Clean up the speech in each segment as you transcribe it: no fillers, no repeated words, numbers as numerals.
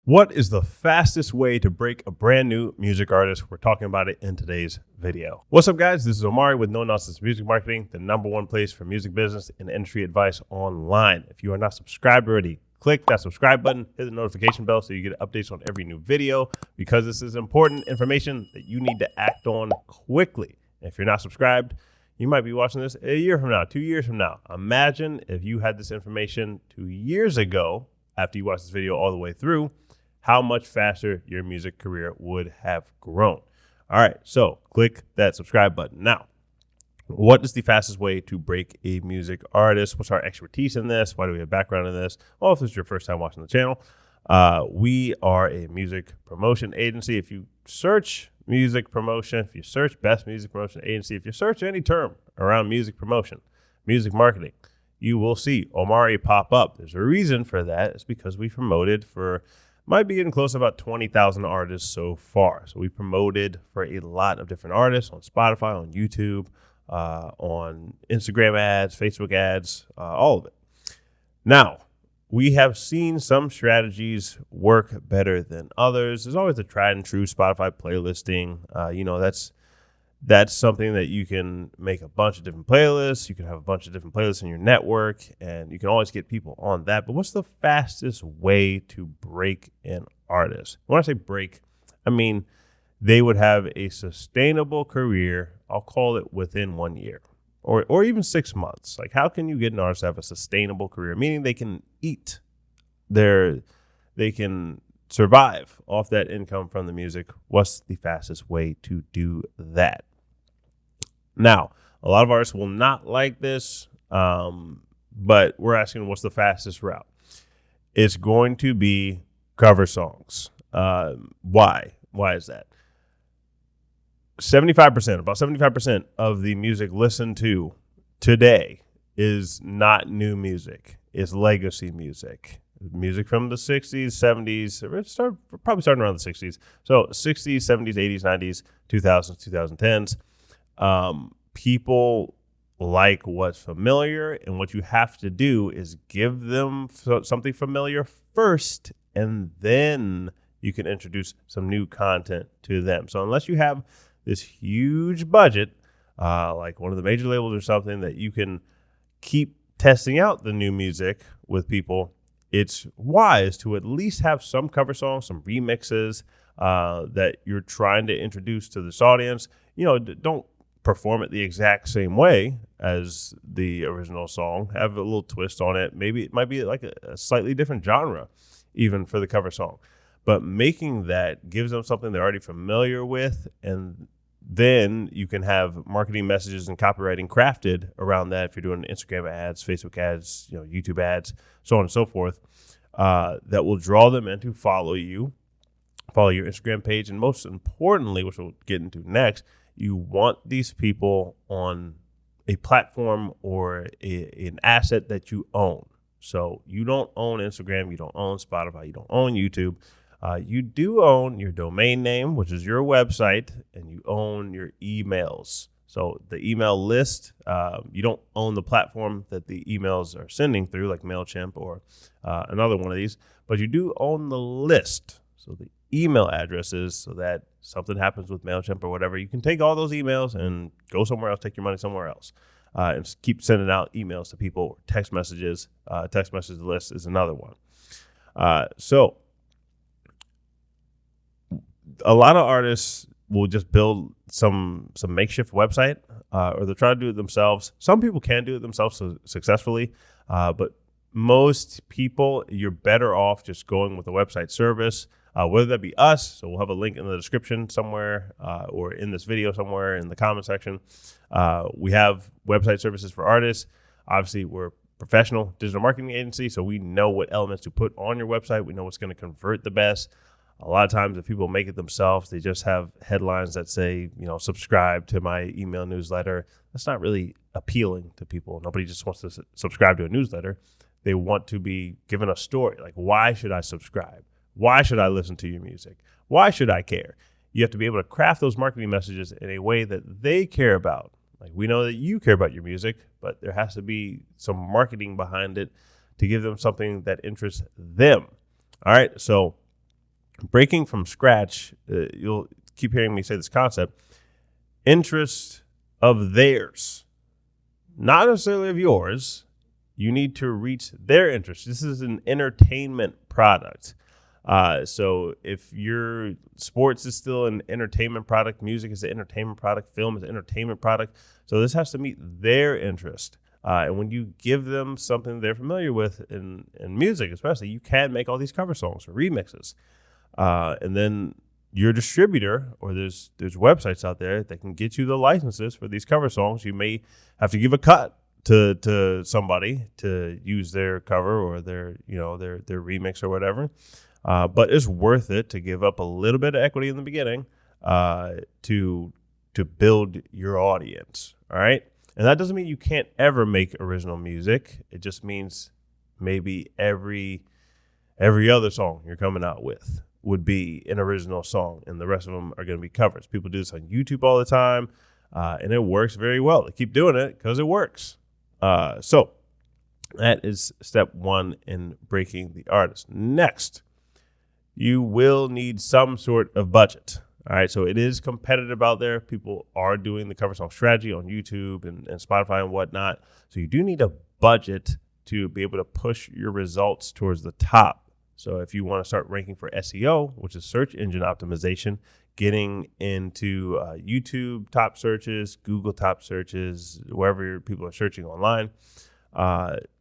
What is the fastest way to break a brand new music artist? We're talking about it in today's video. What's up, guys? This is Omari with No Nonsense Music Marketing, the #1 place for music business and industry advice online. If you are not subscribed already, click that subscribe button, hit the notification bell so you get updates on every new video, because this is important information that you need to act on quickly. If you're not subscribed, you might be watching this a year from now, 2 years from now. Imagine if you had this information 2 years ago after you watched this video all the way through, how much faster your music career would have grown. All right, so click that subscribe button. Now, what is the fastest way to break a music artist? What's our expertise in this? Why do we have background in this? Well, if this is your first time watching the channel, we are a music promotion agency. If you search music promotion, if you search best music promotion agency, if you search any term around music promotion, music marketing, you will see Omari pop up. There's a reason for that. It's because we promoted for, might be getting close to about 20,000 artists so far. So we promoted for a lot of different artists on Spotify, on YouTube, on Instagram ads, Facebook ads, all of it. Now, we have seen some strategies work better than others. There's always the tried and true Spotify playlisting. That's something that you can make a bunch of different playlists. You can have a bunch of different playlists in your network, and you can always get people on that. But what's the fastest way to break an artist? When I say break, I mean they would have a sustainable career. I'll call it within 1 year or even 6 months. Like, how can you get an artist to have a sustainable career? Meaning they can eat they can survive off that income from the music. What's the fastest way to do that? Now, a lot of artists will not like this, but we're asking what's the fastest route? It's going to be cover songs. Why? Why is that? 75% of the music listened to today is not new music. It's legacy music. Music from the 60s, 70s, probably starting around the 60s. So 60s, 70s, 80s, 90s, 2000s, 2010s. People like what's familiar, and what you have to do is give them something familiar first, and then you can introduce some new content to them. So unless you have this huge budget, like one of the major labels or something, that you can keep testing out the new music with people, it's wise to at least have some cover songs, some remixes that you're trying to introduce to this audience. Don't perform it the exact same way as the original song. Have a little twist on it. Maybe it might be like a slightly different genre, even for the cover song. But making that gives them something they're already familiar with, and then you can have marketing messages and copywriting crafted around that. If you're doing Instagram ads, Facebook ads, YouTube ads, so on and so forth, that will draw them in to follow your Instagram page. And most importantly, which we'll get into next, you want these people on a platform or an asset that you own. So you don't own Instagram, you don't own Spotify, you don't own YouTube. You do own your domain name, which is your website, and you own your emails. So the email list, you don't own the platform that the emails are sending through, like MailChimp or another one of these, but you do own the list. So the email addresses, so that something happens with MailChimp or whatever, you can take all those emails and go somewhere else, take your money somewhere else, and keep sending out emails to people. Text messages, text message list is another one. So a lot of artists will just build some makeshift website, or they'll try to do it themselves. Some people can do it themselves successfully, but most people, you're better off just going with a website service, whether that be us. So we'll have a link in the description somewhere, or in this video somewhere in the comment section. We have website services for artists. Obviously, we're professional digital marketing agency, so we know what elements to put on your website. We know what's going to convert the best. A lot of times, if people make it themselves, they just have headlines that say, subscribe to my email newsletter. That's not really appealing to people. Nobody just wants to subscribe to a newsletter. They want to be given a story. Like, why should I subscribe? Why should I listen to your music? Why should I care? You have to be able to craft those marketing messages in a way that they care about. Like, we know that you care about your music, but there has to be some marketing behind it to give them something that interests them. All right. So breaking from scratch, you'll keep hearing me say this concept, interest of theirs, not necessarily of yours. You need to reach their interest. This is an entertainment product. So if your sports is still an entertainment product, music is an entertainment product, film is an entertainment product. So this has to meet their interest. And when you give them something they're familiar with in music, especially, you can make all these cover songs or remixes. And then your distributor, or there's websites out there that can get you the licenses for these cover songs. You may have to give a cut to somebody to use their cover or their remix or whatever. But it's worth it to give up a little bit of equity in the beginning to build your audience. All right. And that doesn't mean you can't ever make original music. It just means maybe every other song you're coming out with would be an original song, and the rest of them are going to be covers. People do this on YouTube all the time, and it works very well. They keep doing it because it works. So that is step one in breaking the artist. Next, you will need some sort of budget. All right, so it is competitive out there. People are doing the cover song strategy on YouTube and Spotify and whatnot. So you do need a budget to be able to push your results towards the top. So if you want to start ranking for SEO, which is search engine optimization, getting into YouTube top searches, Google top searches, wherever people are searching online,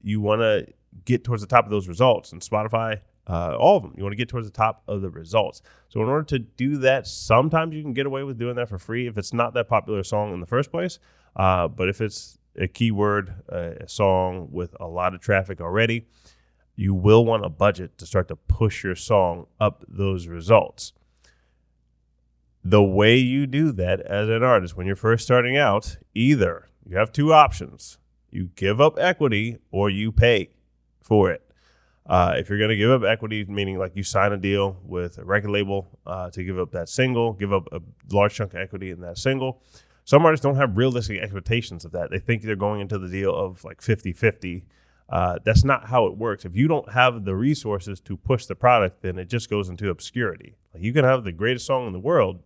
you want to get towards the top of those results. And Spotify, all of them, you want to get towards the top of the results. So in order to do that, sometimes you can get away with doing that for free if it's not that popular song in the first place. But if it's a keyword, a song with a lot of traffic already, you will want a budget to start to push your song up those results. The way you do that as an artist when you're first starting out, either you have two options. You give up equity or you pay for it. If you're going to give up equity, meaning like you sign a deal with a record label to give up that single, give up a large chunk of equity in that single. Some artists don't have realistic expectations of that. They think they're going into the deal of like 50-50. That's not how it works. If you don't have the resources to push the product, then it just goes into obscurity. Like you can have the greatest song in the world.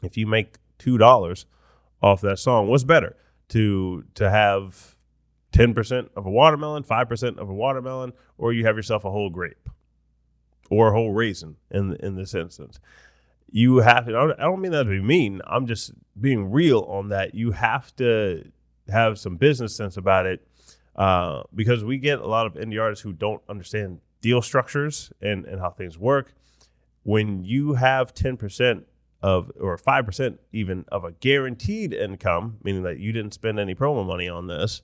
If you make $2 off that song, what's better? To have 10% of a watermelon, 5% of a watermelon, or you have yourself a whole grape or a whole raisin in this instance. You have to, I don't mean that to be mean. I'm just being real on that. You have to have some business sense about it. Because we get a lot of indie artists who don't understand deal structures and how things work. When you have 10% of, or 5% even, of a guaranteed income, meaning that you didn't spend any promo money on this,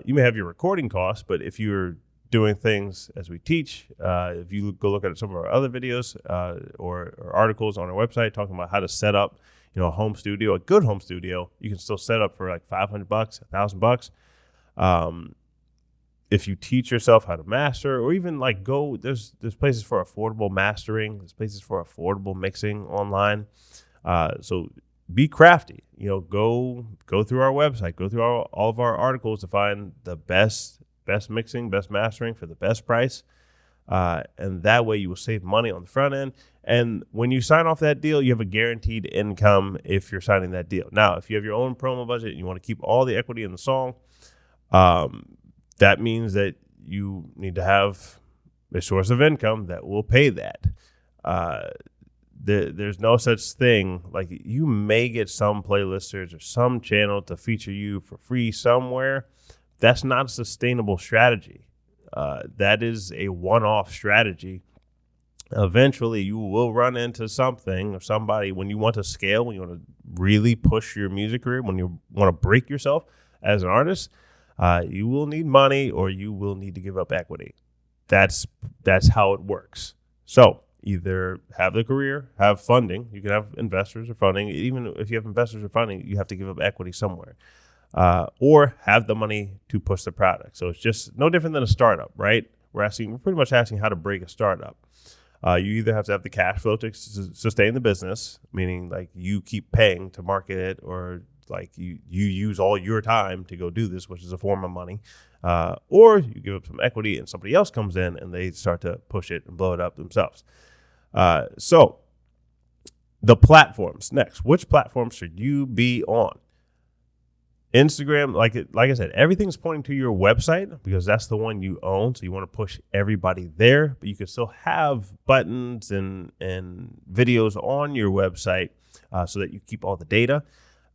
you may have your recording costs, but if you're doing things as we teach, if you go look at some of our other videos or articles on our website talking about how to set up, a home studio, a good home studio, you can still set up for like $500, $1,000. If you teach yourself how to master, or even like there's places for affordable mastering, there's places for affordable mixing online. So be crafty, go through our website, go through all of our articles to find the best mixing, best mastering for the best price. And that way you will save money on the front end. And when you sign off that deal, you have a guaranteed income if you're signing that deal. Now, if you have your own promo budget and you want to keep all the equity in the song, that means that you need to have a source of income that will pay that. There's no such thing. Like, you may get some playlisters or some channel to feature you for free somewhere. That's not a sustainable strategy. That is a one-off strategy. Eventually, you will run into something or somebody when you want to scale, when you want to really push your music career, when you want to break yourself as an artist. You will need money, or you will need to give up equity. That's how it works. So either have the career, have funding. You can have investors or funding. Even if you have investors or funding, you have to give up equity somewhere. Or have the money to push the product. So it's just no different than a startup, right? We're pretty much asking how to break a startup. You either have to have the cash flow to sustain the business, meaning like you keep paying to market it, or like you use all your time to go do this, which is a form of money, or you give up some equity and somebody else comes in and they start to push it and blow it up themselves. So the platforms next. Which platform should you be on? Instagram, like I said, everything's pointing to your website because that's the one you own. So you want to push everybody there, but you can still have buttons and videos on your website so that you keep all the data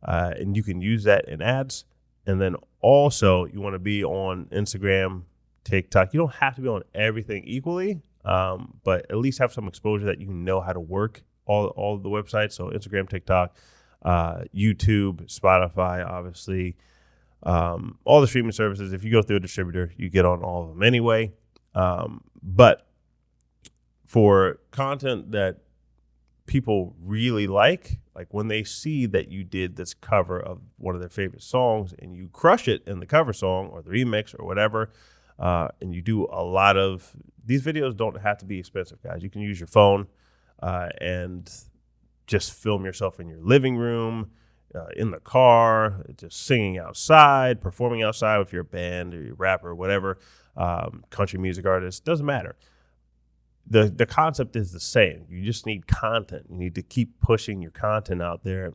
and you can use that in ads. And then also you want to be on Instagram, TikTok. You don't have to be on everything equally, but at least have some exposure that you know how to work all of the websites. So Instagram, TikTok, YouTube, Spotify, obviously, all the streaming services. If you go through a distributor, you get on all of them anyway. But for content that people really like when they see that you did this cover of one of their favorite songs and you crush it in the cover song or the remix or whatever, and you do a lot of these videos, don't have to be expensive, guys. You can use your phone and just film yourself in your living room, in the car, just singing outside, performing outside with your band or your rapper or whatever, country music artist, doesn't matter. The concept is the same. You just need content. You need to keep pushing your content out there.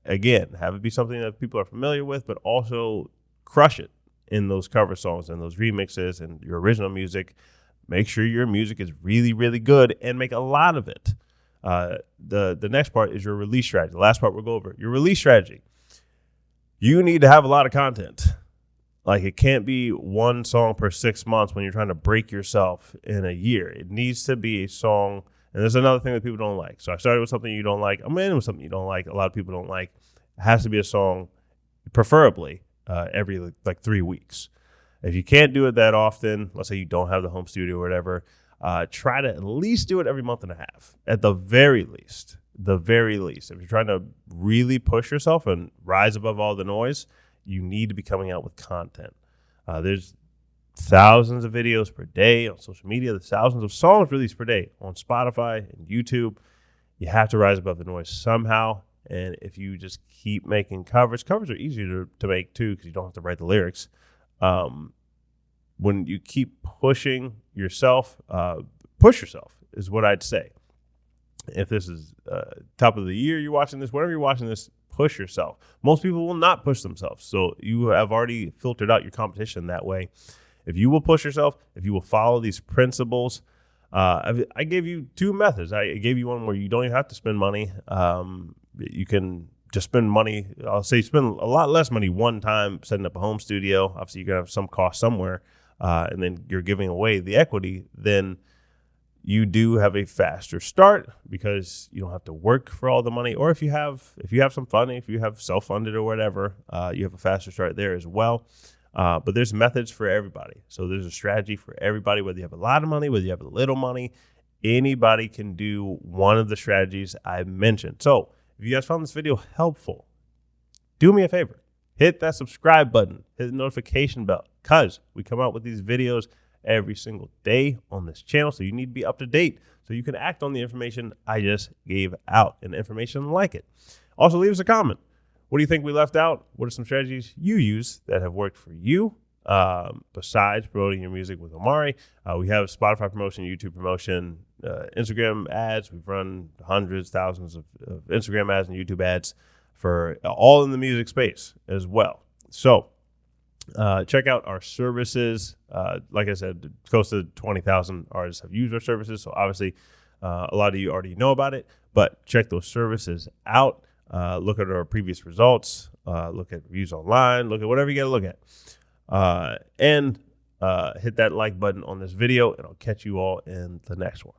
Again, have it be something that people are familiar with, but also crush it in those cover songs and those remixes and your original music. Make sure your music is really, really good and make a lot of it. The next part is your release strategy. The last part we'll go over. Your release strategy. You need to have a lot of content. Like, it can't be one song per 6 months when you're trying to break yourself in a year. It needs to be a song. And there's another thing that people don't like. So I started with something you don't like. I'm in with something you don't like. A lot of people don't like. It has to be a song, preferably every 3 weeks. If you can't do it that often, let's say you don't have the home studio or whatever, try to at least do it every month and a half, at the very least. If you're trying to really push yourself and rise above all the noise, you need to be coming out with content. There's thousands of videos per day on social media. There's thousands of songs released per day on Spotify and YouTube. You have to rise above the noise somehow. And if you just keep making covers are easier to make too because you don't have to write the lyrics. When you keep pushing yourself, push yourself is what I'd say. If this is top of the year you're watching this, whenever you're watching this, push yourself. Most people will not push themselves. So you have already filtered out your competition that way. If you will push yourself, if you will follow these principles, I gave you two methods. I gave you one where you don't even have to spend money. You can just spend money. I'll say spend a lot less money one time setting up a home studio. Obviously, you're going to have some cost somewhere, and then you're giving away the equity. Then you do have a faster start because you don't have to work for all the money. Or if you have some funding, if you have self-funded or whatever, you have a faster start there as well. But there's methods for everybody. So there's a strategy for everybody, whether you have a lot of money, whether you have a little money. Anybody can do one of the strategies I mentioned. So if you guys found this video helpful, do me a favor. Hit that subscribe button. Hit the notification bell because we come out with these videos every single day on this channel. So you need to be up to date so you can act on the information I just gave out and information like it. Also, leave us a comment. What do you think we left out? What are some strategies you use that have worked for you besides promoting your music with Omari? We have Spotify promotion, YouTube promotion, Instagram ads. We've run hundreds, thousands of Instagram ads and YouTube ads for all in the music space as well. So check out our services. Like I said, close to 20,000 artists have used our services. So obviously a lot of you already know about it, but check those services out. Look at our previous results, look at reviews online, look at whatever you got to look at. And hit that like button on this video, and I'll catch you all in the next one.